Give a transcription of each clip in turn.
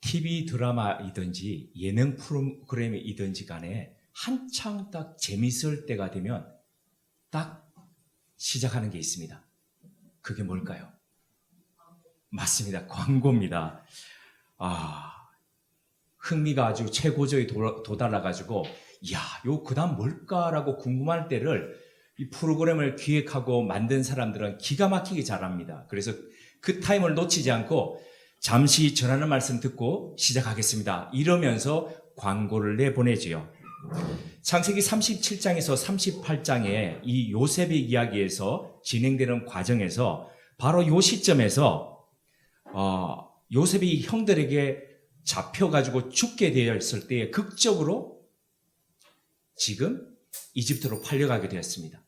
TV 드라마이든지 예능 프로그램이든지 간에 한창 딱 재밌을 때가 되면 딱 시작하는 게 있습니다. 그게 뭘까요? 맞습니다. 광고입니다. 흥미가 아주 최고조에 도달해가지고 요 그다음 뭘까라고 궁금할 때를 이 프로그램을 기획하고 만든 사람들은 기가 막히게 잘합니다. 그래서 그 타임을 놓치지 않고 잠시 전하는 말씀 듣고 시작하겠습니다. 이러면서 광고를 내보내지요. 창세기 37장에서 38장의 이 요셉의 이야기에서 진행되는 과정에서 바로 요 시점에서 요셉이 형들에게 잡혀가지고 죽게 되었을 때에 극적으로 지금 이집트로 팔려가게 되었습니다.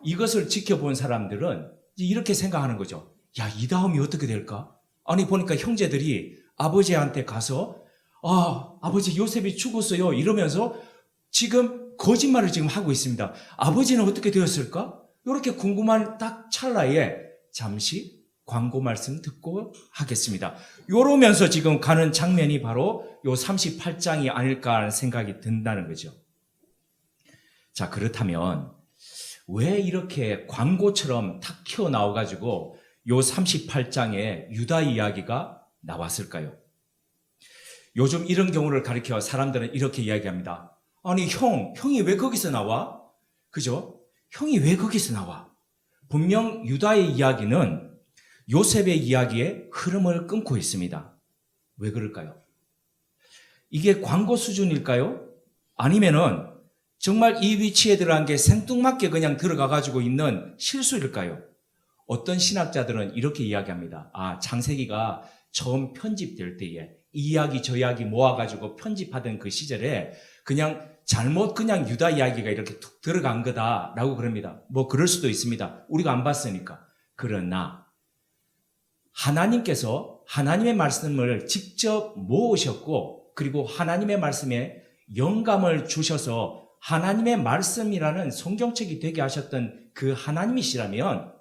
이것을 지켜본 사람들은 이렇게 생각하는 거죠. 이 다음이 어떻게 될까? 아니 보니까 형제들이 아버지한테 가서 아버지 요셉이 죽었어요 이러면서 지금 거짓말을 지금 하고 있습니다. 아버지는 어떻게 되었을까? 이렇게 궁금한 딱 찰나에 잠시 광고 말씀 듣고 하겠습니다. 이러면서 지금 가는 장면이 바로 요 38장이 아닐까 하는 생각이 든다는 거죠. 자, 그렇다면 왜 이렇게 광고처럼 탁 튀어나와가지고 요 38장에 유다 이야기가 나왔을까요? 요즘 이런 경우를 가리켜 사람들은 이렇게 이야기합니다. 아니 형이 왜 거기서 나와? 그죠? 형이 왜 거기서 나와? 분명 유다의 이야기는 요셉의 이야기의 흐름을 끊고 있습니다. 왜 그럴까요? 이게 광고 수준일까요? 아니면은 정말 이 위치에 들어간 게 생뚱맞게 그냥 들어가가지고 있는 실수일까요? 어떤 신학자들은 이렇게 이야기합니다. 창세기가 처음 편집될 때에 이 이야기 저 이야기 모아가지고 편집하던 그 시절에 그냥 잘못 그냥 유다 이야기가 이렇게 툭 들어간 거다라고 그럽니다. 뭐 그럴 수도 있습니다. 우리가 안 봤으니까. 그러나 하나님께서 하나님의 말씀을 직접 모으셨고 그리고 하나님의 말씀에 영감을 주셔서 하나님의 말씀이라는 성경책이 되게 하셨던 그 하나님이시라면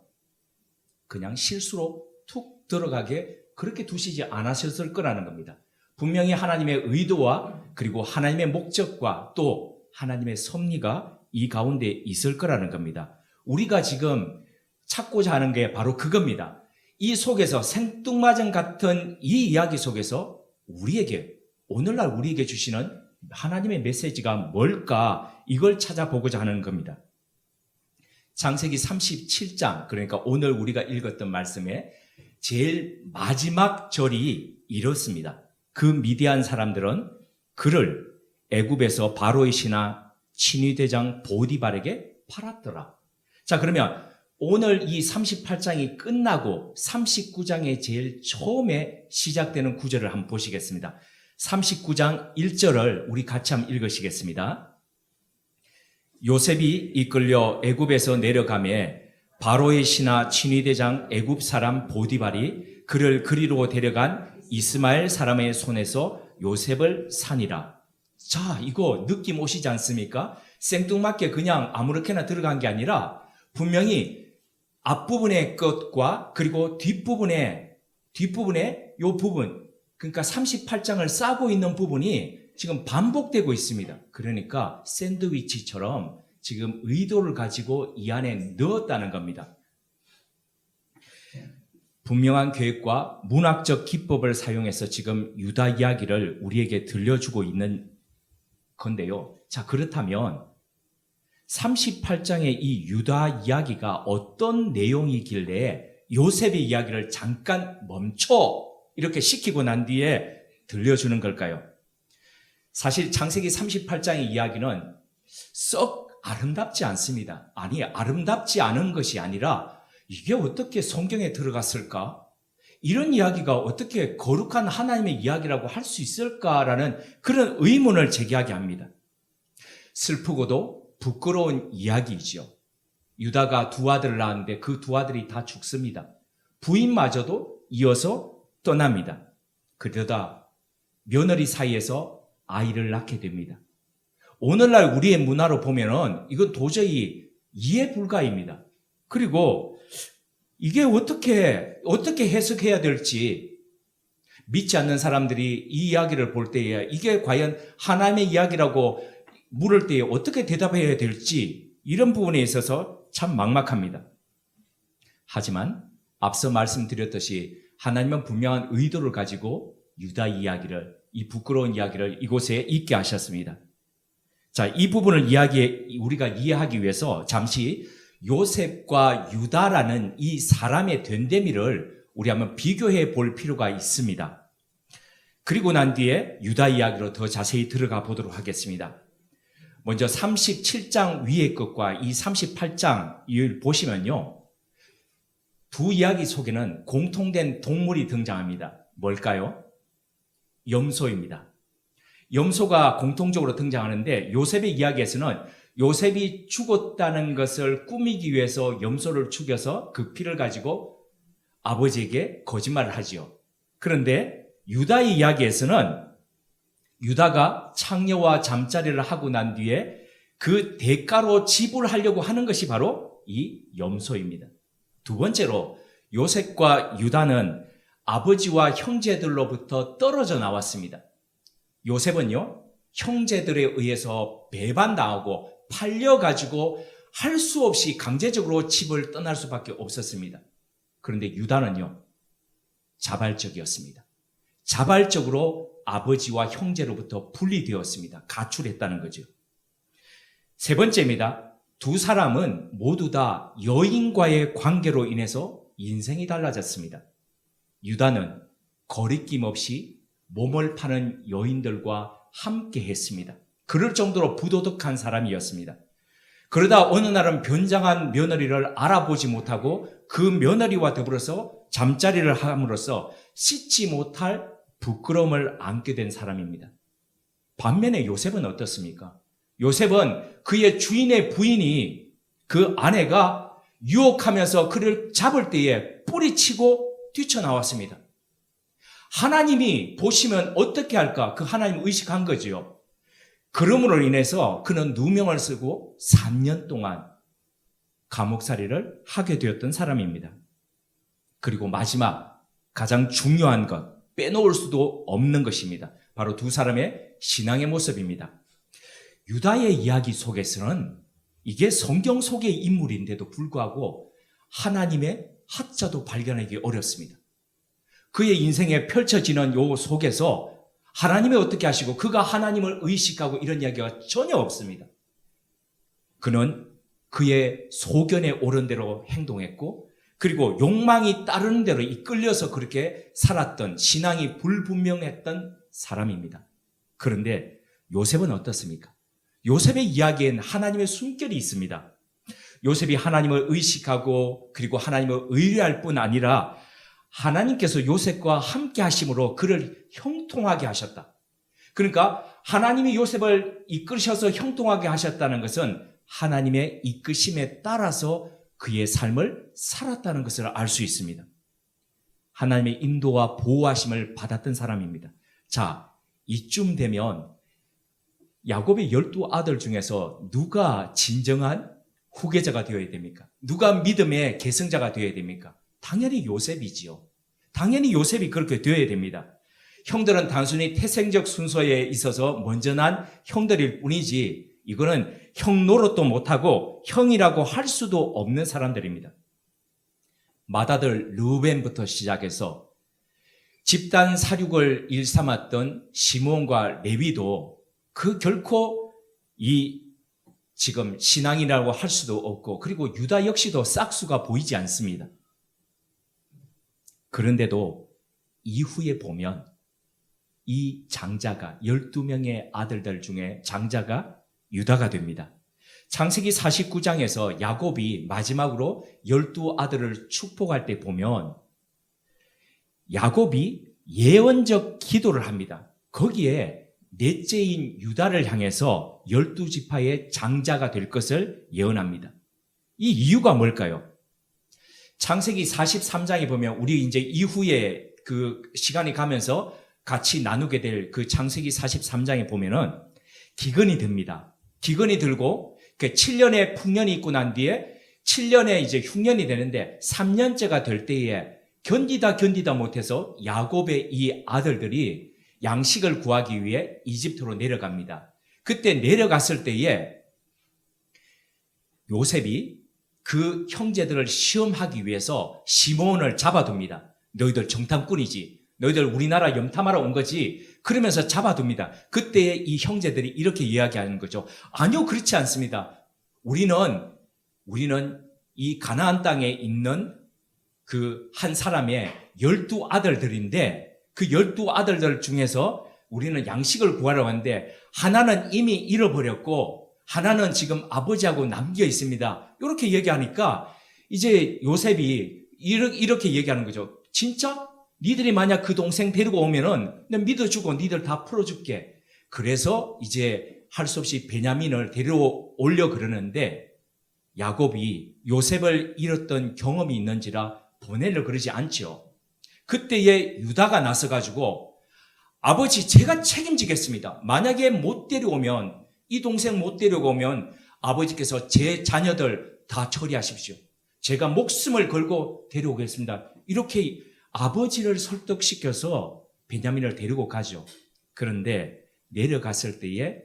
그냥 실수로 툭 들어가게 그렇게 두시지 않으셨을 거라는 겁니다. 분명히 하나님의 의도와 그리고 하나님의 목적과 또 하나님의 섭리가 이 가운데 있을 거라는 겁니다. 우리가 지금 찾고자 하는 게 바로 그겁니다. 이 속에서 생뚱맞은 같은 이 이야기 속에서 오늘날 우리에게 주시는 하나님의 메시지가 뭘까 이걸 찾아보고자 하는 겁니다. 창세기 37장 그러니까 오늘 우리가 읽었던 말씀에 제일 마지막 절이 이렇습니다. 그 미디안 사람들은 그를 애굽에서 바로의 신하 친위대장 보디발에게 팔았더라. 자, 그러면 오늘 이 38장이 끝나고 39장의 제일 처음에 시작되는 구절을 한번 보시겠습니다. 39장 1절을 우리 같이 한번 읽으시겠습니다. 요셉이 이끌려 애굽에서 내려가매 바로의 신하 친위대장 애굽 사람 보디발이 그를 그리로 데려간 이스마엘 사람의 손에서 요셉을 산이라. 자, 이거 느낌 오시지 않습니까? 생뚱맞게 그냥 아무렇게나 들어간 게 아니라 분명히 앞부분의 것과 그리고 뒷부분의 요 부분, 그러니까 38장을 싸고 있는 부분이 지금 반복되고 있습니다. 그러니까 샌드위치처럼 지금 의도를 가지고 이 안에 넣었다는 겁니다. 분명한 계획과 문학적 기법을 사용해서 지금 유다 이야기를 우리에게 들려주고 있는 건데요. 자, 그렇다면 38장의 이 유다 이야기가 어떤 내용이길래 요셉의 이야기를 잠깐 멈춰 이렇게 시키고 난 뒤에 들려주는 걸까요? 사실 창세기 38장의 이야기는 썩 아름답지 않습니다. 아니, 아름답지 않은 것이 아니라 이게 어떻게 성경에 들어갔을까? 이런 이야기가 어떻게 거룩한 하나님의 이야기라고 할 수 있을까라는 그런 의문을 제기하게 합니다. 슬프고도 부끄러운 이야기이지요. 유다가 두 아들을 낳았는데 그 두 아들이 다 죽습니다. 부인마저도 이어서 떠납니다. 그러다 며느리 사이에서 아이를 낳게 됩니다. 오늘날 우리의 문화로 보면은 이건 도저히 이해 불가입니다. 그리고 이게 어떻게 해석해야 될지 믿지 않는 사람들이 이 이야기를 볼 때에 이게 과연 하나님의 이야기라고 물을 때에 어떻게 대답해야 될지 이런 부분에 있어서 참 막막합니다. 하지만 앞서 말씀드렸듯이 하나님은 분명한 의도를 가지고 유다 이야기를, 이 부끄러운 이야기를 이곳에 있게 하셨습니다. 자, 이 부분을 우리가 이해하기 위해서 잠시 요셉과 유다라는 이 사람의 된데미를 우리 한번 비교해 볼 필요가 있습니다. 그리고 난 뒤에 유다 이야기로 더 자세히 들어가 보도록 하겠습니다. 먼저 37장 위의 것과 이 38장을 보시면요. 두 이야기 속에는 공통된 동물이 등장합니다. 뭘까요? 염소입니다. 염소가 공통적으로 등장하는데 요셉의 이야기에서는 요셉이 죽었다는 것을 꾸미기 위해서 염소를 죽여서 그 피를 가지고 아버지에게 거짓말을 하지요. 그런데 유다의 이야기에서는 유다가 창녀와 잠자리를 하고 난 뒤에 그 대가로 지불하려고 하는 것이 바로 이 염소입니다. 두 번째로 요셉과 유다는 아버지와 형제들로부터 떨어져 나왔습니다. 요셉은요, 형제들에 의해서 배반당하고 팔려가지고 할 수 없이 강제적으로 집을 떠날 수밖에 없었습니다. 그런데 유다는요, 자발적이었습니다. 자발적으로 아버지와 형제로부터 분리되었습니다. 가출했다는 거죠. 세 번째입니다. 두 사람은 모두 다 여인과의 관계로 인해서 인생이 달라졌습니다. 유다는 거리낌 없이 몸을 파는 여인들과 함께 했습니다. 그럴 정도로 부도덕한 사람이었습니다. 그러다 어느 날은 변장한 며느리를 알아보지 못하고 그 며느리와 더불어서 잠자리를 함으로써 씻지 못할 부끄러움을 안게 된 사람입니다. 반면에 요셉은 어떻습니까? 요셉은 그의 주인의 부인이 그 아내가 유혹하면서 그를 잡을 때에 뿌리치고 뛰쳐나왔습니다. 하나님이 보시면 어떻게 할까? 그 하나님 의식한 거지요. 그러므로 인해서 그는 누명을 쓰고 3년 동안 감옥살이를 하게 되었던 사람입니다. 그리고 마지막 가장 중요한 것, 빼놓을 수도 없는 것입니다. 바로 두 사람의 신앙의 모습입니다. 유다의 이야기 속에서는 이게 성경 속의 인물인데도 불구하고 하나님의 하자도 발견하기 어렵습니다. 그의 인생에 펼쳐지는 요 속에서 하나님이 어떻게 하시고 그가 하나님을 의식하고 이런 이야기가 전혀 없습니다. 그는 그의 소견에 옳은 대로 행동했고 그리고 욕망이 따르는 대로 이끌려서 그렇게 살았던 신앙이 불분명했던 사람입니다. 그런데 요셉은 어떻습니까? 요셉의 이야기엔 하나님의 숨결이 있습니다. 요셉이 하나님을 의식하고 그리고 하나님을 의뢰할 뿐 아니라 하나님께서 요셉과 함께 하심으로 그를 형통하게 하셨다. 그러니까 하나님이 요셉을 이끄셔서 형통하게 하셨다는 것은 하나님의 이끄심에 따라서 그의 삶을 살았다는 것을 알 수 있습니다. 하나님의 인도와 보호하심을 받았던 사람입니다. 자, 이쯤 되면 야곱의 12아들 중에서 누가 진정한 후계자가 되어야 됩니까? 누가 믿음의 계승자가 되어야 됩니까? 당연히 요셉이지요. 당연히 요셉이 그렇게 되어야 됩니다. 형들은 단순히 태생적 순서에 있어서 먼저 난 형들일 뿐이지 이거는 형 노릇도 못하고 형이라고 할 수도 없는 사람들입니다. 맏아들 르우벤부터 시작해서 집단 사륙을 일삼았던 시몬과 레위도 그 결코 이 지금 신앙이라고 할 수도 없고 그리고 유다 역시도 싹수가 보이지 않습니다. 그런데도 이후에 보면 이 장자가 12명의 아들들 중에 장자가 유다가 됩니다. 창세기 49장에서 야곱이 마지막으로 12아들을 축복할 때 보면 야곱이 예언적 기도를 합니다. 거기에 넷째인 유다를 향해서 12지파의 장자가 될 것을 예언합니다. 이 이유가 뭘까요? 창세기 43장에 보면 우리 이제 이후에 그 시간이 가면서 같이 나누게 될 그 창세기 43장에 보면은 기근이 듭니다. 기근이 들고 그 7년의 풍년이 있고 난 뒤에 7년의 이제 흉년이 되는데 3년째가 될 때에 견디다 못해서 야곱의 이 아들들이 양식을 구하기 위해 이집트로 내려갑니다. 그때 내려갔을 때에 요셉이 그 형제들을 시험하기 위해서 시몬을 잡아둡니다. 너희들 정탐꾼이지. 너희들 우리나라 염탐하러 온 거지. 그러면서 잡아둡니다. 그때 이 형제들이 이렇게 이야기하는 거죠. 아니요, 그렇지 않습니다. 우리는 이 가나안 땅에 있는 그 한 사람의 12아들들인데 그 12아들들 중에서 우리는 양식을 구하러 왔는데 하나는 이미 잃어버렸고 하나는 지금 아버지하고 남겨 있습니다. 이렇게 얘기하니까 이제 요셉이 이렇게 얘기하는 거죠. 진짜? 니들이 만약 그 동생 데리고 오면은 내가 믿어주고 니들 다 풀어줄게. 그래서 이제 할 수 없이 베냐민을 데려오려 그러는데 야곱이 요셉을 잃었던 경험이 있는지라 보내려 그러지 않죠. 그때에 유다가 나서가지고 아버지 제가 책임지겠습니다. 만약에 못 데려오면 이 동생 못 데려오면 아버지께서 제 자녀들 다 처리하십시오. 제가 목숨을 걸고 데려오겠습니다. 이렇게 아버지를 설득시켜서 베냐민을 데리고 가죠. 그런데 내려갔을 때에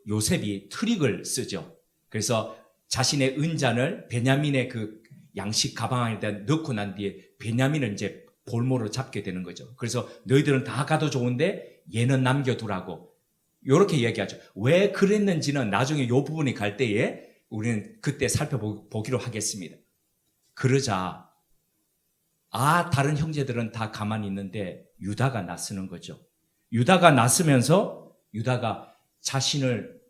요셉이 트릭을 쓰죠. 그래서 자신의 은잔을 베냐민의 그 양식 가방 안에다 넣고 난 뒤에 베냐민을 이제 볼모로 잡게 되는 거죠. 그래서 너희들은 다 가도 좋은데 얘는 남겨두라고 이렇게 얘기하죠. 왜 그랬는지는 나중에 이 부분이 갈 때에 우리는 그때 살펴보기로 하겠습니다. 그러자 다른 형제들은 다 가만히 있는데 유다가 나서는 거죠. 유다가 나서면서 유다가 자신을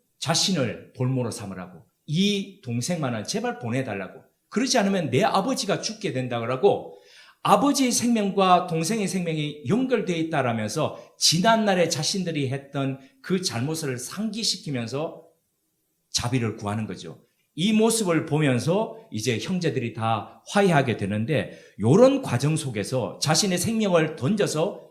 볼모로 삼으라고 이 동생만은 제발 보내달라고 그러지 않으면 내 아버지가 죽게 된다고 아버지의 생명과 동생의 생명이 연결되어 있다라면서 지난날에 자신들이 했던 그 잘못을 상기시키면서 자비를 구하는 거죠. 이 모습을 보면서 이제 형제들이 다 화해하게 되는데 이런 과정 속에서 자신의 생명을 던져서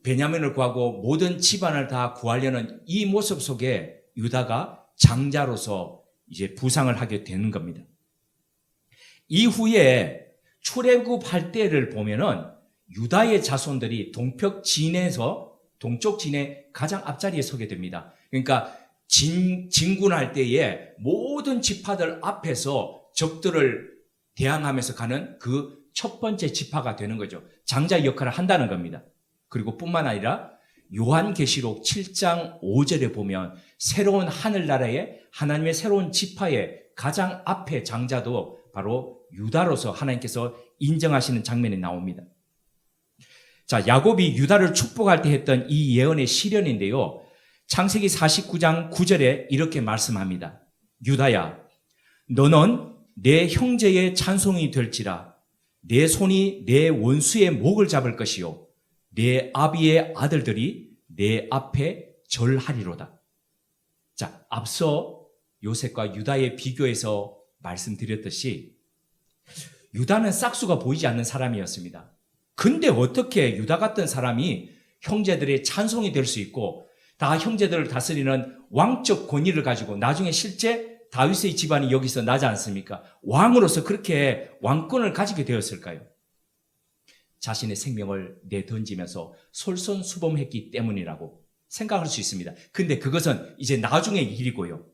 베냐민을 구하고 모든 집안을 다 구하려는 이 모습 속에 유다가 장자로서 이제 부상을 하게 되는 겁니다. 이후에 출애굽할 때를 보면은 유다의 자손들이 동쪽 진의 가장 앞자리에 서게 됩니다. 그러니까 진군할 때에 모든 지파들 앞에서 적들을 대항하면서 가는 그 첫 번째 지파가 되는 거죠. 장자 역할을 한다는 겁니다. 그리고 뿐만 아니라 요한계시록 7장 5절에 보면 새로운 하늘나라에 하나님의 새로운 지파의 가장 앞에 장자도 바로 유다로서 하나님께서 인정하시는 장면이 나옵니다. 자, 야곱이 유다를 축복할 때 했던 이 예언의 실현인데요. 창세기 49장 9절에 이렇게 말씀합니다. 유다야, 너는 내 형제의 찬송이 될지라 내 손이 내 원수의 목을 잡을 것이요 내 아비의 아들들이 내 앞에 절하리로다. 자, 앞서 요셉과 유다의 비교해서 말씀드렸듯이 유다는 싹수가 보이지 않는 사람이었습니다. 근데 어떻게 유다 같은 사람이 형제들의 찬송이 될 수 있고 다 형제들을 다스리는 왕적 권위를 가지고 나중에 실제 다윗의 집안이 여기서 나지 않습니까? 왕으로서 그렇게 왕권을 가지게 되었을까요? 자신의 생명을 내던지면서 솔선수범했기 때문이라고 생각할 수 있습니다. 근데 그것은 이제 나중의 일이고요.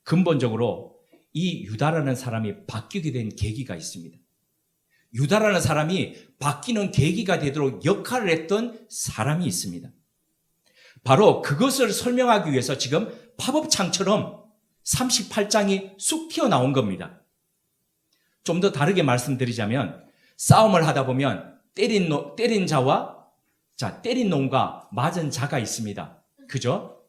근본적으로 이 유다라는 사람이 바뀌게 된 계기가 있습니다. 유다라는 사람이 바뀌는 계기가 되도록 역할을 했던 사람이 있습니다. 바로 그것을 설명하기 위해서 지금 팝업창처럼 38장이 쑥 튀어나온 겁니다. 좀 더 다르게 말씀드리자면 싸움을 하다 보면 때린 자와 때린 놈과 맞은 자가 있습니다. 그죠?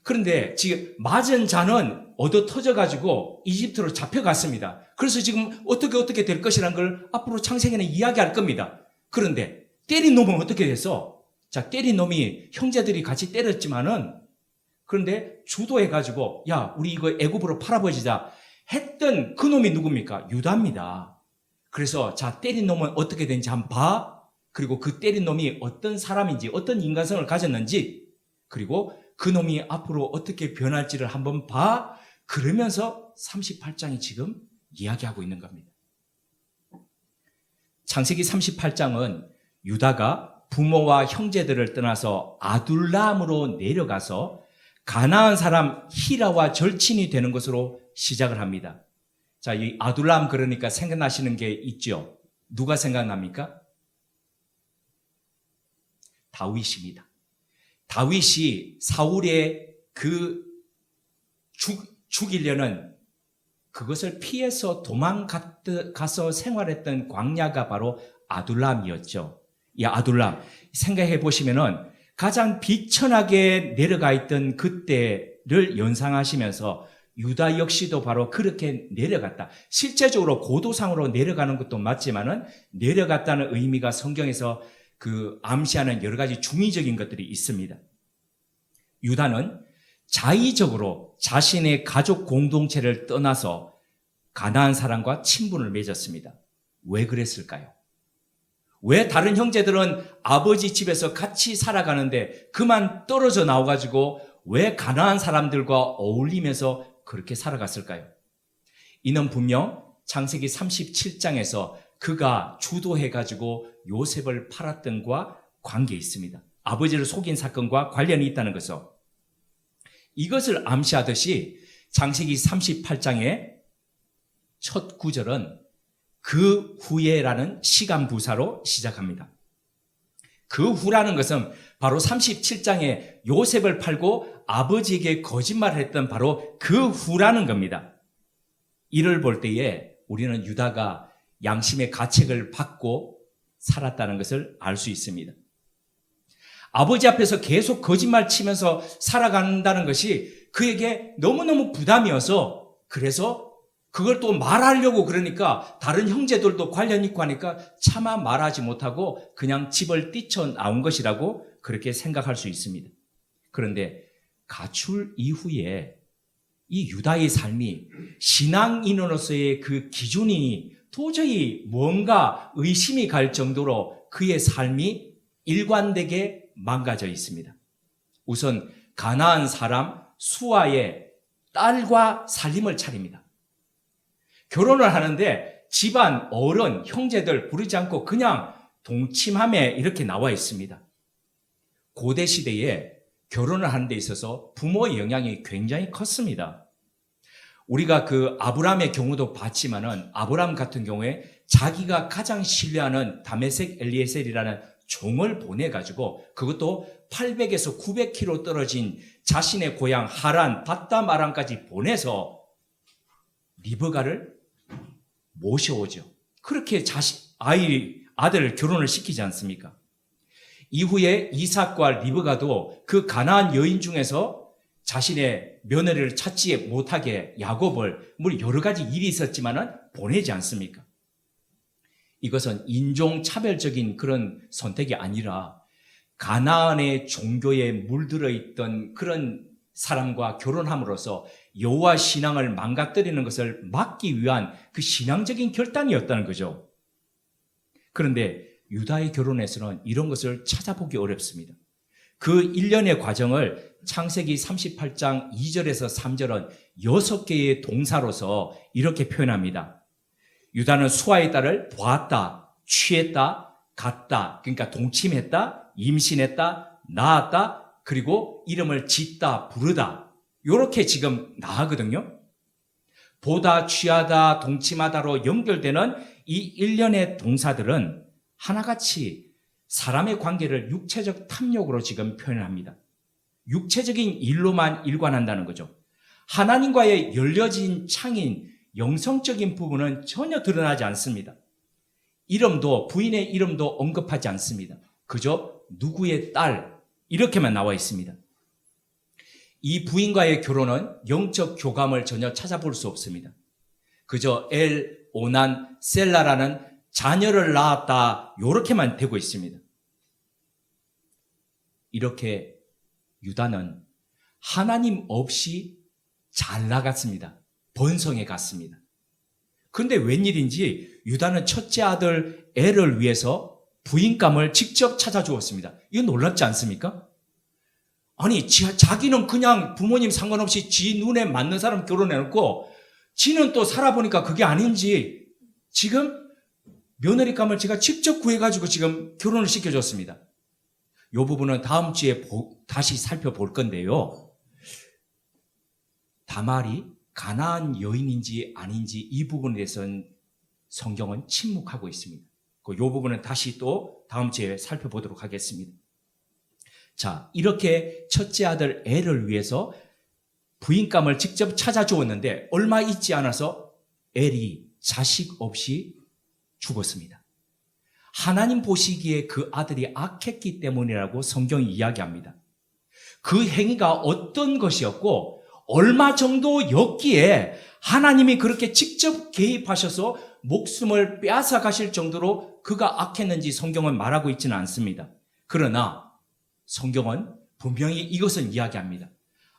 그런데 지금 맞은 자는 얻어 터져가지고 이집트로 잡혀갔습니다. 그래서 지금 어떻게 될 것이라는 걸 앞으로 창세기는 이야기할 겁니다. 그런데 때린 놈은 어떻게 됐어? 때린 놈이 형제들이 같이 때렸지만은 그런데 주도해가지고 야 우리 이거 애굽으로 팔아버리자 했던 그 놈이 누굽니까? 유다입니다. 그래서 때린 놈은 어떻게 된지 한번 봐. 그리고 그 때린 놈이 어떤 사람인지 어떤 인간성을 가졌는지 그리고 그 놈이 앞으로 어떻게 변할지를 한번 봐. 그러면서 38장이 지금 이야기하고 있는 겁니다. 창세기 38장은 유다가 부모와 형제들을 떠나서 아둘람으로 내려가서 가나안 사람 히라와 절친이 되는 것으로 시작을 합니다. 자, 이 아둘람 그러니까 생각나시는 게 있죠? 누가 생각납니까? 다윗입니다. 다윗이 사울의 죽이려는 그것을 피해서 도망가서 생활했던 광야가 바로 아둘람이었죠. 이 아둘람 생각해 보시면은 가장 비천하게 내려가 있던 그때를 연상하시면서 유다 역시도 바로 그렇게 내려갔다. 실제적으로 고도상으로 내려가는 것도 맞지만은 내려갔다는 의미가 성경에서 암시하는 여러 가지 중의적인 것들이 있습니다. 유다는 자의적으로 자신의 가족 공동체를 떠나서 가나안 사람과 친분을 맺었습니다. 왜 그랬을까요? 왜 다른 형제들은 아버지 집에서 같이 살아가는데 그만 떨어져 나와가지고 왜 가나안 사람들과 어울리면서 그렇게 살아갔을까요? 이는 분명 창세기 37장에서 그가 주도해가지고 요셉을 팔았던 것과 관계 있습니다. 아버지를 속인 사건과 관련이 있다는 것이죠. 이것을 암시하듯이 창세기 38장의 첫 구절은 그 후에라는 시간 부사로 시작합니다. 그 후라는 것은 바로 37장에 요셉을 팔고 아버지에게 거짓말을 했던 바로 그 후라는 겁니다. 이를 볼 때에 우리는 유다가 양심의 가책을 받고 살았다는 것을 알 수 있습니다. 아버지 앞에서 계속 거짓말 치면서 살아간다는 것이 그에게 너무너무 부담이어서 그래서 그걸 또 말하려고 그러니까 다른 형제들도 관련 있고 하니까 차마 말하지 못하고 그냥 집을 뛰쳐나온 것이라고 그렇게 생각할 수 있습니다. 그런데 가출 이후에 이 유다의 삶이 신앙인으로서의 그 기준이 도저히 뭔가 의심이 갈 정도로 그의 삶이 일관되게 망가져 있습니다. 우선 가나안 사람 수아의 딸과 살림을 차립니다. 결혼을 하는데 집안 어른, 형제들 부르지 않고 그냥 동침함에 이렇게 나와 있습니다. 고대 시대에 결혼을 하는 데 있어서 부모의 영향이 굉장히 컸습니다. 우리가 아브람의 경우도 봤지만은 아브람 같은 경우에 자기가 가장 신뢰하는 다메섹 엘리에셀이라는 종을 보내가지고 그것도 800에서 900km 떨어진 자신의 고향 하란, 바담 아람까지 보내서 리브가를 모셔오죠. 그렇게 아들 결혼을 시키지 않습니까? 이후에 이삭과 리브가도 그 가나안 여인 중에서 자신의 며느리를 찾지 못하게 야곱을 여러 가지 일이 있었지만은 보내지 않습니까? 이것은 인종차별적인 그런 선택이 아니라 가나안의 종교에 물들어 있던 그런 사람과 결혼함으로써 여호와 신앙을 망가뜨리는 것을 막기 위한 그 신앙적인 결단이었다는 거죠. 그런데 유다의 결혼에서는 이런 것을 찾아보기 어렵습니다. 그 일련의 과정을 창세기 38장 2절에서 3절은 6개의 동사로서 이렇게 표현합니다. 유다는 수아의 딸을 보았다, 취했다, 갔다, 그러니까 동침했다, 임신했다, 낳았다, 그리고 이름을 짓다, 부르다. 이렇게 지금 나가거든요. 보다, 취하다, 동침하다로 연결되는 이 일련의 동사들은 하나같이 사람의 관계를 육체적 탐욕으로 지금 표현합니다. 육체적인 일로만 일관한다는 거죠. 하나님과의 열려진 창인 영성적인 부분은 전혀 드러나지 않습니다. 이름도, 부인의 이름도 언급하지 않습니다. 그저 누구의 딸 이렇게만 나와 있습니다. 이 부인과의 결혼은 영적 교감을 전혀 찾아볼 수 없습니다. 그저 엘, 오난, 셀라라는 자녀를 낳았다 이렇게만 되고 있습니다. 이렇게 유다는 하나님 없이 잘 나갔습니다. 번성해 갔습니다. 그런데 웬일인지 유다는 첫째 아들 엘을 위해서 부인감을 직접 찾아주었습니다. 이거 놀랍지 않습니까? 아니 자기는 그냥 부모님 상관없이 지 눈에 맞는 사람 결혼해놓고 지는 또 살아보니까 그게 아닌지 지금 며느리감을 제가 직접 구해가지고 지금 결혼을 시켜줬습니다. 이 부분은 다음 주에 다시 살펴볼 건데요. 다말이 가나안 여인인지 아닌지 이 부분에 대해서는 성경은 침묵하고 있습니다. 이 부분은 다시 또 다음 주에 살펴보도록 하겠습니다. 자, 이렇게 첫째 아들 엘을 위해서 부인감을 직접 찾아주었는데 얼마 있지 않아서 엘이 자식 없이 죽었습니다. 하나님 보시기에 그 아들이 악했기 때문이라고 성경이 이야기합니다. 그 행위가 어떤 것이었고 얼마 정도였기에 하나님이 그렇게 직접 개입하셔서 목숨을 빼앗아 가실 정도로 그가 악했는지 성경은 말하고 있지는 않습니다. 그러나 성경은 분명히 이것은 이야기합니다.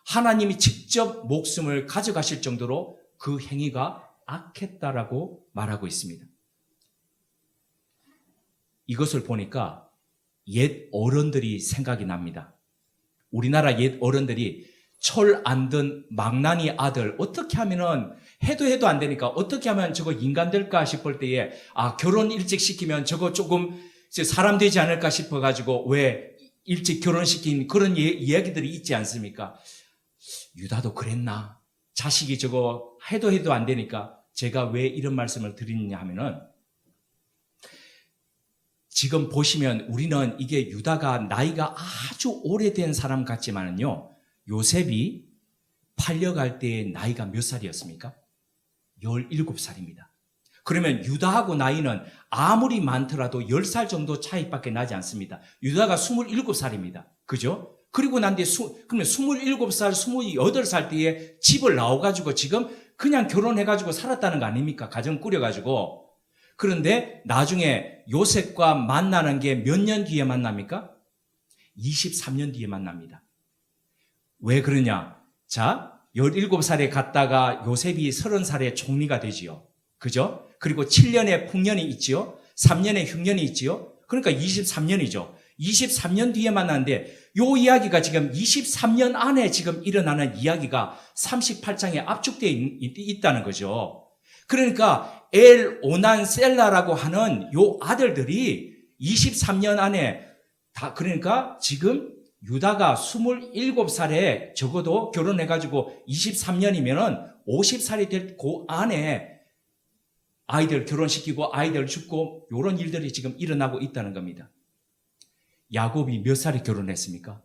하나님이 직접 목숨을 가져가실 정도로 그 행위가 악했다라고 말하고 있습니다. 이것을 보니까 옛 어른들이 생각이 납니다. 우리나라 옛 어른들이 철 안 든 망나니 아들 어떻게 하면은 해도 안 되니까 어떻게 하면 저거 인간 될까 싶을 때에 결혼 일찍 시키면 저거 조금 사람 되지 않을까 싶어가지고 왜 일찍 결혼시킨 그런 이야기들이 있지 않습니까? 유다도 그랬나? 자식이 저거 해도 안 되니까 제가 왜 이런 말씀을 드리느냐 하면은 지금 보시면 우리는 이게 유다가 나이가 아주 오래된 사람 같지만은요, 요셉이 팔려갈 때의 나이가 몇 살이었습니까? 17살입니다. 그러면 유다하고 나이는 아무리 많더라도 10살 정도 차이밖에 나지 않습니다. 유다가 27살입니다. 그죠? 그리고 난 뒤에 그러면 27살, 28살 때에 집을 나와가지고 지금 그냥 결혼해가지고 살았다는 거 아닙니까? 가정 꾸려가지고. 그런데 나중에 요셉과 만나는 게 몇 년 뒤에 만납니까? 23년 뒤에 만납니다. 왜 그러냐? 자, 17살에 갔다가 요셉이 30살에 총리가 되지요. 그죠? 그리고 7년의 풍년이 있지요. 3년의 흉년이 있지요. 그러니까 23년이죠. 23년 뒤에 만났는데 요 이야기가 지금 23년 안에 지금 일어나는 이야기가 38장에 압축되어 있다는 거죠. 그러니까 엘, 오난, 셀라라고 하는 요 아들들이 23년 안에 그러니까 지금 유다가 27살에 적어도 결혼해가지고 23년이면은 50살이 될 그 안에 아이들 결혼시키고 아이들 죽고 이런 일들이 지금 일어나고 있다는 겁니다. 야곱이 몇 살에 결혼했습니까?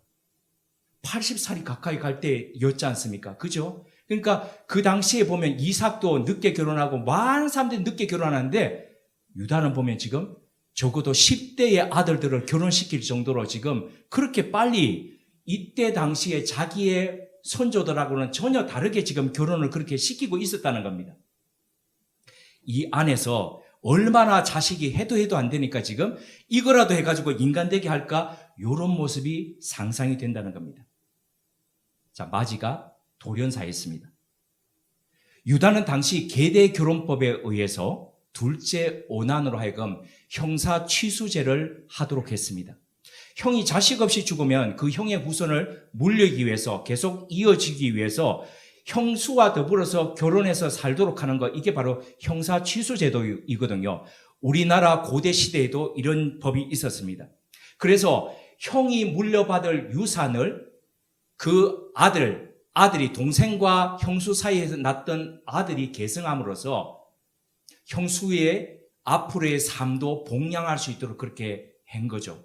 80살이 가까이 갈 때였지 않습니까? 그죠? 그러니까 그 당시에 보면 이삭도 늦게 결혼하고 많은 사람들이 늦게 결혼하는데 유다는 보면 지금 적어도 10대의 아들들을 결혼시킬 정도로 지금 그렇게 빨리 이때 당시에 자기의 손조들하고는 전혀 다르게 지금 결혼을 그렇게 시키고 있었다는 겁니다. 이 안에서 얼마나 자식이 해도 안 되니까 지금 이거라도 해가지고 인간 되게 할까? 이런 모습이 상상이 된다는 겁니다. 자, 마지가 돌연사했습니다. 유다는 당시 계대 결혼법에 의해서 둘째 오난으로 하여금 형사 취수제를 하도록 했습니다. 형이 자식 없이 죽으면 그 형의 후손을 물리기 위해서 계속 이어지기 위해서 형수와 더불어서 결혼해서 살도록 하는 것, 이게 바로 형사 취수제도이거든요. 우리나라 고대 시대에도 이런 법이 있었습니다. 그래서 형이 물려받을 유산을 그 아들이 동생과 형수 사이에서 낳던 아들이 계승함으로써 형수의 앞으로의 삶도 복양할 수 있도록 그렇게 한 거죠.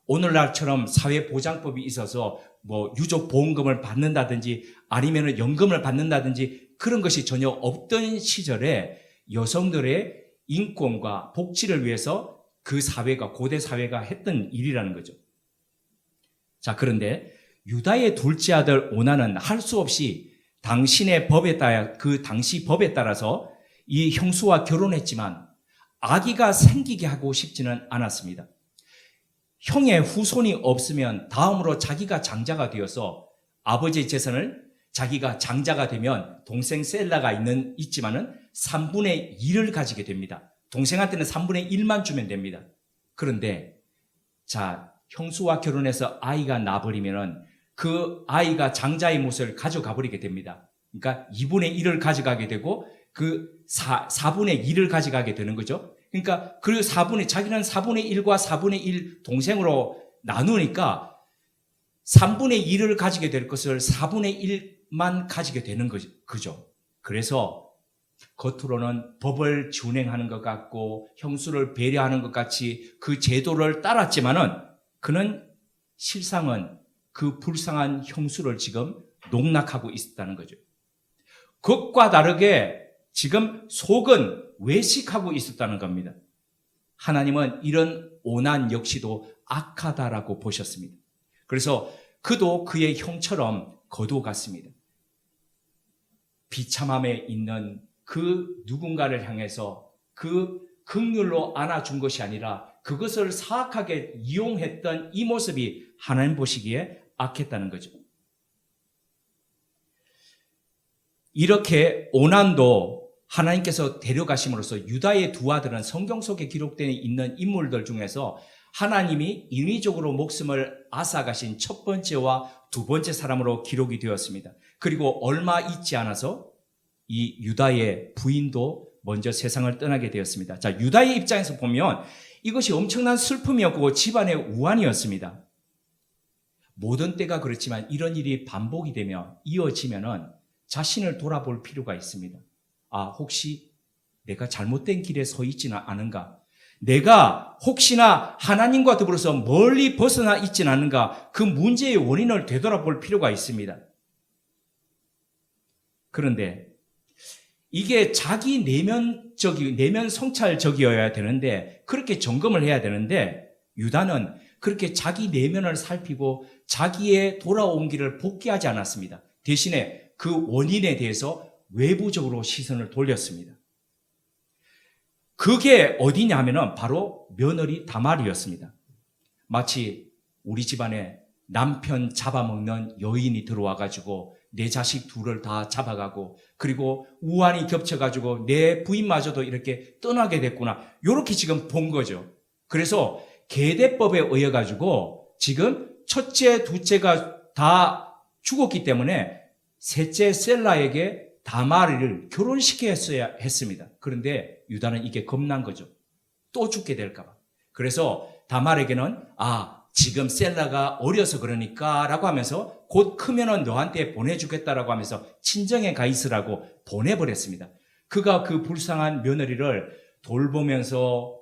오늘날처럼 사회보장법이 있어서 뭐 유족보험금을 받는다든지 아니면 연금을 받는다든지 그런 것이 전혀 없던 시절에 여성들의 인권과 복지를 위해서 그 사회가, 고대 사회가 했던 일이라는 거죠. 자, 그런데 유다의 둘째 아들 오난은 할 수 없이 당신의 법에 따라, 그 당시 법에 따라서 이 형수와 결혼했지만 아기가 생기게 하고 싶지는 않았습니다. 형의 후손이 없으면 다음으로 자기가 장자가 되어서 아버지의 재산을 자기가 장자가 되면 동생 셀라가 있지만은 3분의 1을 가지게 됩니다. 동생한테는 3분의 1만 주면 됩니다. 그런데 자, 형수와 결혼해서 아이가 나버리면은 그 아이가 장자의 몫을 가져가 버리게 됩니다. 그러니까 2분의 1을 가져가게 되고 그 4분의 1을 가져가게 되는 거죠. 그러니까 자기는 4분의 1과 4분의 1 동생으로 나누니까 3분의 1을 가지게 될 것을 4분의 1만 가지게 되는 거죠. 그래서 겉으로는 법을 준행하는 것 같고 형수를 배려하는 것 같이 그 제도를 따랐지만은 그는 실상은 그 불쌍한 형수를 지금 농락하고 있었다는 거죠. 겉과 다르게 지금 속은 외식하고 있었다는 겁니다. 하나님은 이런 오난 역시도 악하다라고 보셨습니다. 그래서 그도 그의 형처럼 거두어갔습니다. 비참함에 있는 그 누군가를 향해서 그 긍휼로 안아준 것이 아니라 그것을 사악하게 이용했던 이 모습이 하나님 보시기에 악했다는 거죠. 이렇게 오난도 하나님께서 데려가심으로써 유다의 두 아들은 성경 속에 기록되어 있는 인물들 중에서 하나님이 인위적으로 목숨을 앗아가신 첫 번째와 두 번째 사람으로 기록이 되었습니다. 그리고 얼마 있지 않아서 이 유다의 부인도 먼저 세상을 떠나게 되었습니다. 자, 유다의 입장에서 보면 이것이 엄청난 슬픔이었고 집안의 우환이었습니다. 모든 때가 그렇지만 이런 일이 반복이 되면 이어지면은 자신을 돌아볼 필요가 있습니다. 아, 혹시 내가 잘못된 길에 서 있지는 않은가? 내가 혹시나 하나님과 더불어서 멀리 벗어나 있지는 않은가? 그 문제의 원인을 되돌아볼 필요가 있습니다. 그런데 이게 자기 내면 성찰적이어야 되는데 그렇게 점검을 해야 되는데 유다는 그렇게 자기 내면을 살피고 자기의 돌아온 길을 복귀하지 않았습니다. 대신에 그 원인에 대해서 외부적으로 시선을 돌렸습니다. 그게 어디냐 하면은 바로 며느리 다말이었습니다. 마치 우리 집안에 남편 잡아먹는 여인이 들어와가지고 내 자식 둘을 다 잡아가고 그리고 우환이 겹쳐가지고 내 부인마저도 이렇게 떠나게 됐구나. 이렇게 지금 본 거죠. 그래서 계대법에 의해가지고 지금 첫째, 둘째가 다 죽었기 때문에 셋째 셀라에게 다말을 결혼시켰어야 했습니다. 그런데 유다는 이게 겁난 거죠. 또 죽게 될까 봐. 그래서 다말에게는 지금 셀라가 어려서 그러니까 라고 하면서 곧 크면은 너한테 보내주겠다라고 하면서 친정에 가 있으라고 보내버렸습니다. 그가 그 불쌍한 며느리를 돌보면서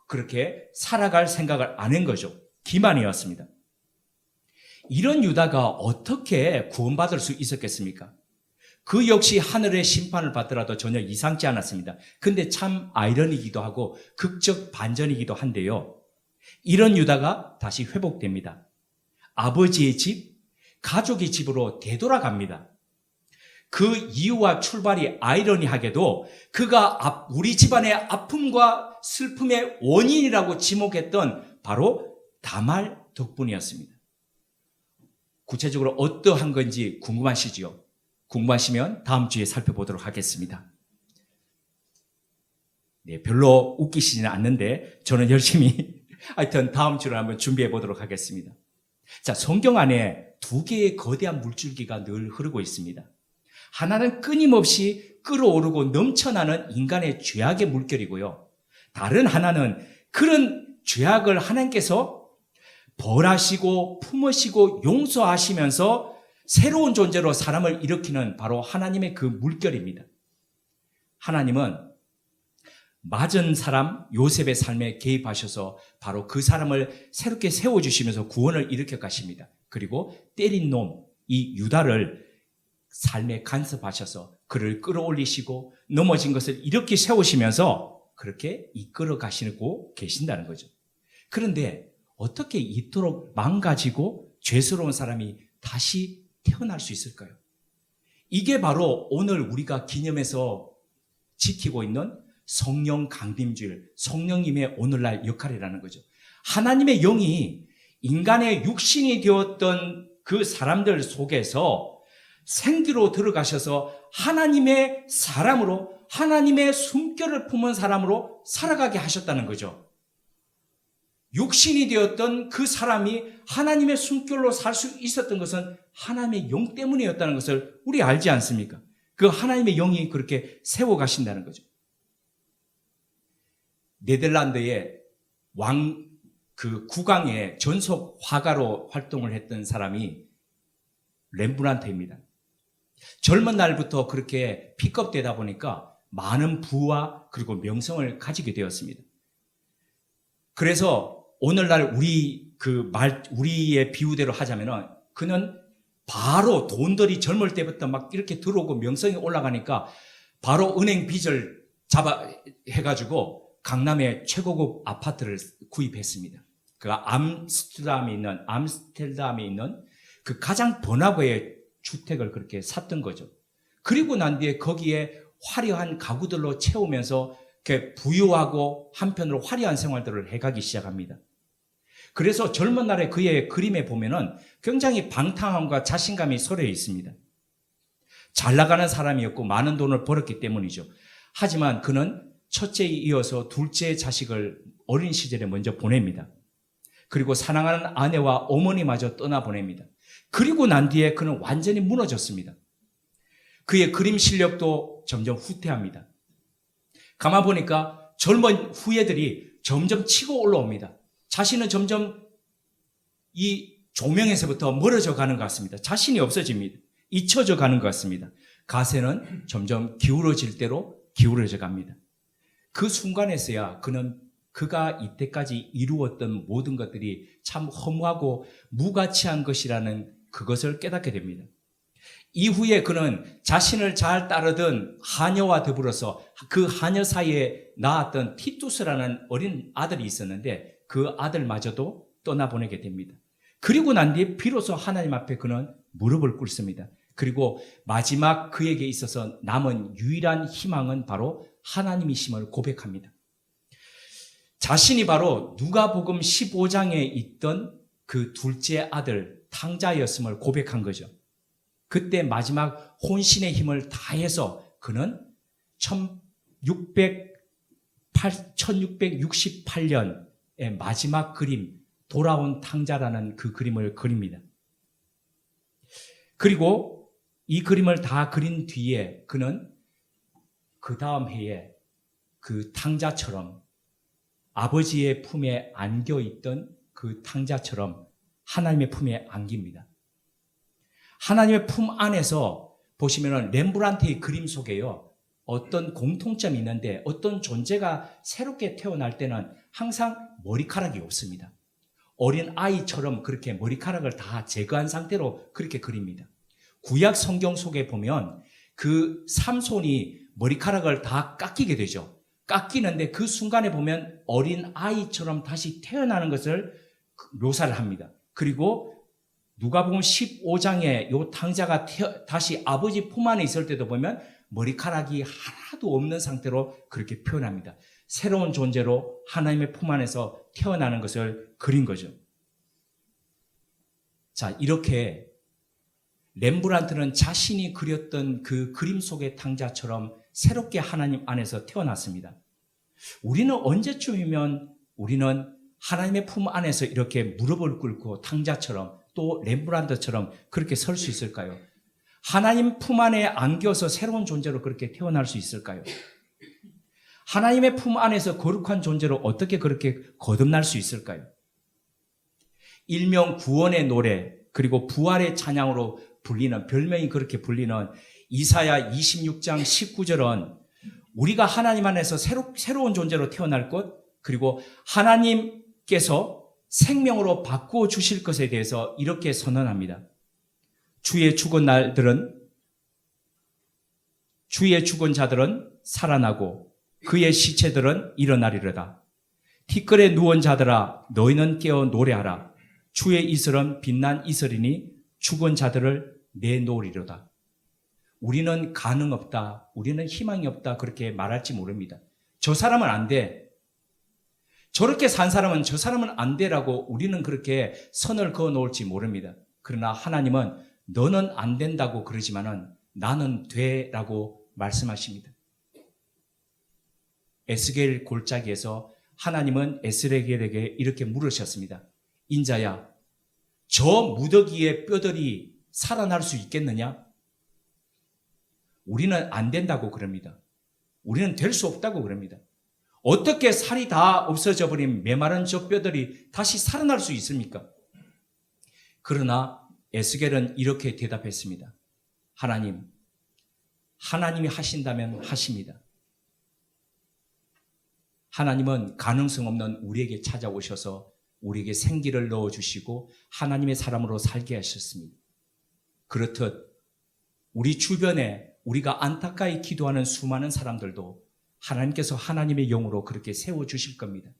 그렇게 살아갈 생각을 안 한 거죠. 기만이었습니다. 이런 유다가 어떻게 구원받을 수 있었겠습니까? 그 역시 하늘의 심판을 받더라도 전혀 이상치 않았습니다. 근데 참 아이러니기도 하고 극적 반전이기도 한데요. 이런 유다가 다시 회복됩니다. 아버지의 집, 가족의 집으로 되돌아갑니다. 그 이유와 출발이 아이러니하게도 그가 우리 집안의 아픔과 슬픔의 원인이라고 지목했던 바로 다말 덕분이었습니다. 구체적으로 어떠한 건지 궁금하시죠? 궁금하시면 다음 주에 살펴보도록 하겠습니다. 네, 별로 웃기시지는 않는데 저는 열심히 하여튼 다음 주를 한번 준비해 보도록 하겠습니다. 자, 성경 안에 두 개의 거대한 물줄기가 늘 흐르고 있습니다. 하나는 끊임없이 끓어오르고 넘쳐나는 인간의 죄악의 물결이고요. 다른 하나는 그런 죄악을 하나님께서 벌하시고 품으시고 용서하시면서 새로운 존재로 사람을 일으키는 바로 하나님의 그 물결입니다. 하나님은 맞은 사람 요셉의 삶에 개입하셔서 바로 그 사람을 새롭게 세워주시면서 구원을 일으켜 가십니다. 그리고 때린 놈, 이 유다를 삶에 간섭하셔서 그를 끌어올리시고 넘어진 것을 이렇게 세우시면서 그렇게 이끌어 가시고 계신다는 거죠. 그런데 어떻게 이토록 망가지고 죄스러운 사람이 다시 태어날 수 있을까요? 이게 바로 오늘 우리가 기념해서 지키고 있는 성령 강림주일, 성령님의 오늘날 역할이라는 거죠. 하나님의 영이 인간의 육신이 되었던 그 사람들 속에서 생기로 들어가셔서 하나님의 사람으로, 하나님의 숨결을 품은 사람으로 살아가게 하셨다는 거죠. 육신이 되었던 그 사람이 하나님의 숨결로 살 수 있었던 것은 하나님의 영 때문이었다는 것을 우리 알지 않습니까? 그 하나님의 영이 그렇게 세워가신다는 거죠. 네덜란드의 그 국왕의 전속 화가로 활동을 했던 사람이 렘브란트입니다. 젊은 날부터 그렇게 픽업되다 보니까 많은 부와 그리고 명성을 가지게 되었습니다. 그래서 오늘날 우리의 비유대로 하자면은 그는 바로 돈들이 젊을 때부터 막 이렇게 들어오고 명성이 올라가니까 바로 은행 빚을 해가지고 강남에 최고급 아파트를 구입했습니다. 그가 암스테르담에 있는 그 가장 번화가의 주택을 그렇게 샀던 거죠. 그리고 난 뒤에 거기에 화려한 가구들로 채우면서 이렇게 부유하고 한편으로 화려한 생활들을 해가기 시작합니다. 그래서 젊은 날에 그의 그림에 보면은 굉장히 방탕함과 자신감이 서려 있습니다. 잘 나가는 사람이었고 많은 돈을 벌었기 때문이죠. 하지만 그는 첫째에 이어서 둘째 자식을 어린 시절에 먼저 보냅니다. 그리고 사랑하는 아내와 어머니마저 떠나보냅니다. 그리고 난 뒤에 그는 완전히 무너졌습니다. 그의 그림 실력도 점점 후퇴합니다. 가만 보니까 젊은 후예들이 점점 치고 올라옵니다. 자신은 점점 이 조명에서부터 멀어져 가는 것 같습니다. 자신이 없어집니다. 잊혀져 가는 것 같습니다. 가세는 점점 기울어질 대로 기울어져 갑니다. 그 순간에서야 그는 그가 이때까지 이루었던 모든 것들이 참 허무하고 무가치한 것이라는 그것을 깨닫게 됩니다. 이후에 그는 자신을 잘 따르던 하녀와 더불어서 그 하녀 사이에 낳았던 티투스라는 어린 아들이 있었는데 그 아들마저도 떠나보내게 됩니다. 그리고 난 뒤에 비로소 하나님 앞에 그는 무릎을 꿇습니다. 그리고 마지막 그에게 있어서 남은 유일한 희망은 바로 하나님이심을 고백합니다. 자신이 바로 누가복음 15장에 있던 그 둘째 아들 탕자였음을 고백한 거죠. 그때 마지막 혼신의 힘을 다해서 그는 1668년의 마지막 그림 돌아온 탕자라는 그 그림을 그립니다. 그리고 이 그림을 다 그린 뒤에 그는 그 다음 해에 그 탕자처럼 아버지의 품에 안겨있던 그 탕자처럼 하나님의 품에 안깁니다. 하나님의 품 안에서 보시면은 렘브란트의 그림 속에요. 어떤 공통점이 있는데 어떤 존재가 새롭게 태어날 때는 항상 머리카락이 없습니다. 어린 아이처럼 그렇게 머리카락을 다 제거한 상태로 그렇게 그립니다. 구약 성경 속에 보면 그 삼손이 머리카락을 다 깎이게 되죠. 깎이는데 그 순간에 보면 어린 아이처럼 다시 태어나는 것을 묘사를 합니다. 그리고 누가복음 15장에 요 탕자가 다시 아버지 품 안에 있을 때도 보면 머리카락이 하나도 없는 상태로 그렇게 표현합니다. 새로운 존재로 하나님의 품 안에서 태어나는 것을 그린 거죠. 자, 이렇게 렘브란트는 자신이 그렸던 그 그림 속의 탕자처럼 새롭게 하나님 안에서 태어났습니다. 우리는 언제쯤이면 우리는 하나님의 품 안에서 이렇게 무릎을 꿇고 탕자처럼 또 렘브란트처럼 그렇게 설 수 있을까요? 하나님 품 안에 안겨서 새로운 존재로 그렇게 태어날 수 있을까요? 하나님의 품 안에서 거룩한 존재로 어떻게 그렇게 거듭날 수 있을까요? 일명 구원의 노래 그리고 부활의 찬양으로 불리는 별명이 그렇게 불리는 이사야 26장 19절은 우리가 하나님 안에서 새로운 존재로 태어날 것 그리고 하나님께서 생명으로 바꾸어 주실 것에 대해서 이렇게 선언합니다. 주의 죽은 자들은 살아나고 그의 시체들은 일어나리로다. 티끌에 누운 자들아 너희는 깨어 노래하라. 주의 이슬은 빛난 이슬이니 죽은 자들을 내놓으리로다. 우리는 가능 없다. 우리는 희망이 없다. 그렇게 말할지 모릅니다. 저 사람은 안 돼. 저렇게 산 사람은 저 사람은 안 되라고 우리는 그렇게 선을 그어 놓을지 모릅니다. 그러나 하나님은 너는 안 된다고 그러지만은 나는 돼라고 말씀하십니다. 에스겔 골짜기에서 하나님은 에스겔에게 이렇게 물으셨습니다. 인자야, 저 무더기의 뼈들이 살아날 수 있겠느냐? 우리는 안 된다고 그럽니다. 우리는 될 수 없다고 그럽니다. 어떻게 살이 다 없어져 버린 메마른 젖뼈들이 다시 살아날 수 있습니까? 그러나 에스겔은 이렇게 대답했습니다. 하나님이 하신다면 하십니다. 하나님은 가능성 없는 우리에게 찾아오셔서 우리에게 생기를 넣어주시고 하나님의 사람으로 살게 하셨습니다. 그렇듯 우리 주변에 우리가 안타까이 기도하는 수많은 사람들도 하나님께서 하나님의 영으로 그렇게 세워주실 겁니다.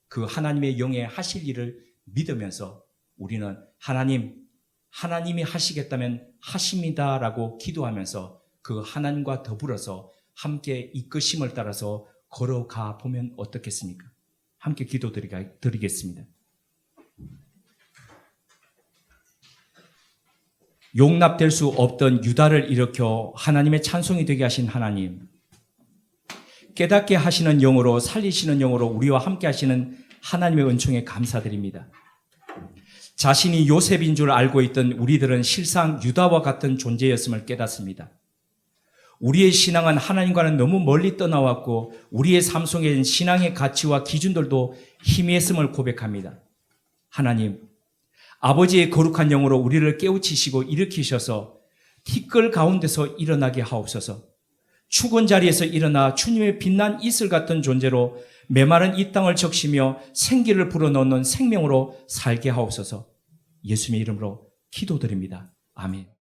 그 하나님의 영에 하실 일을 믿으면서 우리는 하나님이 하시겠다면 하십니다라고 기도하면서 그 하나님과 더불어서 함께 이끄심을 따라서 걸어가 보면 어떻겠습니까? 함께 기도드리겠습니다. 용납될 수 없던 유다를 일으켜 하나님의 찬송이 되게 하신 하나님, 깨닫게 하시는 영으로 살리시는 영으로 우리와 함께 하시는 하나님의 은총에 감사드립니다. 자신이 요셉인 줄 알고 있던 우리들은 실상 유다와 같은 존재였음을 깨닫습니다. 우리의 신앙은 하나님과는 너무 멀리 떠나왔고 우리의 삶 속엔 신앙의 가치와 기준들도 희미했음을 고백합니다. 하나님, 아버지의 거룩한 영으로 우리를 깨우치시고 일으키셔서 티끌 가운데서 일어나게 하옵소서. 죽은 자리에서 일어나 주님의 빛난 이슬 같은 존재로 메마른 이 땅을 적시며 생기를 불어넣는 생명으로 살게 하옵소서. 예수님의 이름으로 기도드립니다. 아멘.